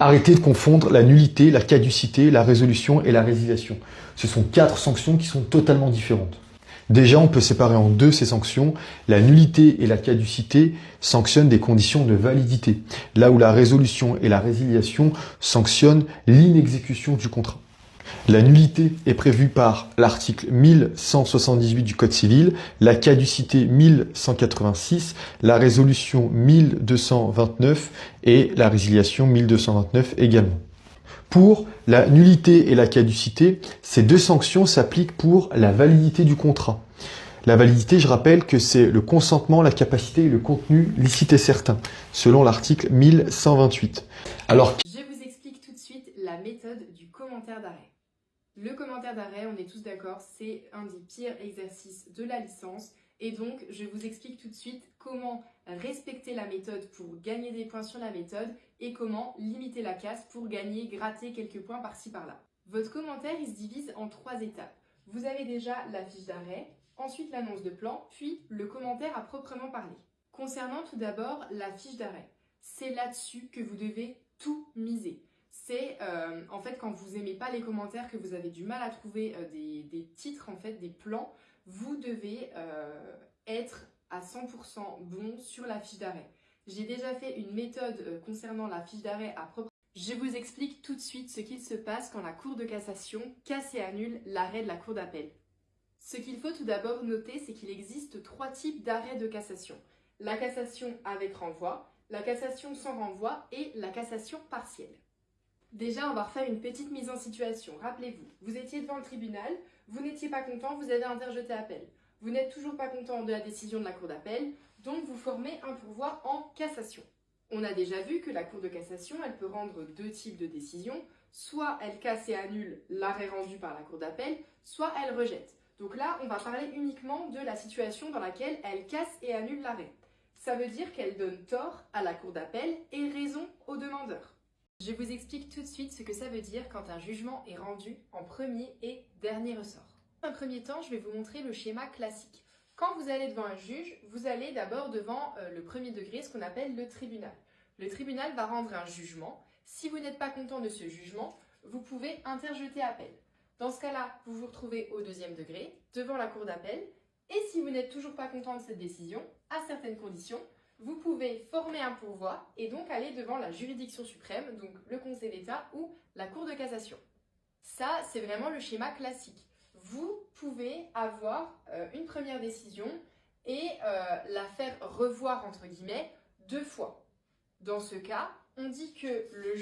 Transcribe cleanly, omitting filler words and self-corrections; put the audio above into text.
Arrêtez de confondre la nullité, la caducité, la résolution et la résiliation. Ce sont 4 sanctions qui sont totalement différentes. Déjà, on peut séparer en deux ces sanctions. La nullité et la caducité sanctionnent des conditions de validité, là où la résolution et la résiliation sanctionnent l'inexécution du contrat. La nullité est prévue par l'article 1178 du Code civil, la caducité 1186, la résolution 1229 et la résiliation 1229 également. Pour la nullité et la caducité, ces deux sanctions s'appliquent pour la validité du contrat. La validité, je rappelle que c'est le consentement, la capacité et le contenu licite et certain, selon l'article 1128. Alors, je vous explique tout de suite la méthode du commentaire d'arrêt. Le commentaire d'arrêt, on est tous d'accord, c'est un des pires exercices de la licence. Et donc, je vous explique tout de suite comment respecter la méthode pour gagner des points sur la méthode et comment limiter la casse pour gagner, gratter quelques points par-ci par-là. Votre commentaire, il se divise en 3 étapes. Vous avez déjà la fiche d'arrêt, ensuite l'annonce de plan, puis le commentaire à proprement parler. Concernant tout d'abord la fiche d'arrêt, c'est là-dessus que vous devez tout miser. C'est en fait quand vous n'aimez pas les commentaires, que vous avez du mal à trouver des titres, en fait, des plans, vous devez être à 100% bon sur la fiche d'arrêt. J'ai déjà fait une méthode concernant la fiche d'arrêt à proprement. Je vous explique tout de suite ce qu'il se passe quand la Cour de cassation casse et annule l'arrêt de la Cour d'appel. Ce qu'il faut tout d'abord noter, c'est qu'il existe 3 types d'arrêts de cassation. La cassation avec renvoi, la cassation sans renvoi et la cassation partielle. Déjà, on va refaire une petite mise en situation. Rappelez-vous, vous étiez devant le tribunal, vous n'étiez pas content, vous avez interjeté appel. Vous n'êtes toujours pas content de la décision de la Cour d'appel, donc vous formez un pourvoi en cassation. On a déjà vu que la Cour de cassation, elle peut rendre 2 types de décisions. Soit elle casse et annule l'arrêt rendu par la Cour d'appel, soit elle rejette. Donc là, on va parler uniquement de la situation dans laquelle elle casse et annule l'arrêt. Ça veut dire qu'elle donne tort à la Cour d'appel et raison au demandeur. Je vous explique tout de suite ce que ça veut dire quand un jugement est rendu en premier et dernier ressort. Dans un premier temps, je vais vous montrer le schéma classique. Quand vous allez devant un juge, vous allez d'abord devant le premier degré, ce qu'on appelle le tribunal. Le tribunal va rendre un jugement. Si vous n'êtes pas content de ce jugement, vous pouvez interjeter appel. Dans ce cas-là, vous vous retrouvez au deuxième degré, devant la cour d'appel. Et si vous n'êtes toujours pas content de cette décision, à certaines conditions, vous pouvez former un pourvoi et donc aller devant la juridiction suprême, donc le Conseil d'État ou la Cour de cassation. Ça, c'est vraiment le schéma classique. Vous pouvez avoir une première décision et la faire revoir, entre guillemets, 2 fois. Dans ce cas, on dit que le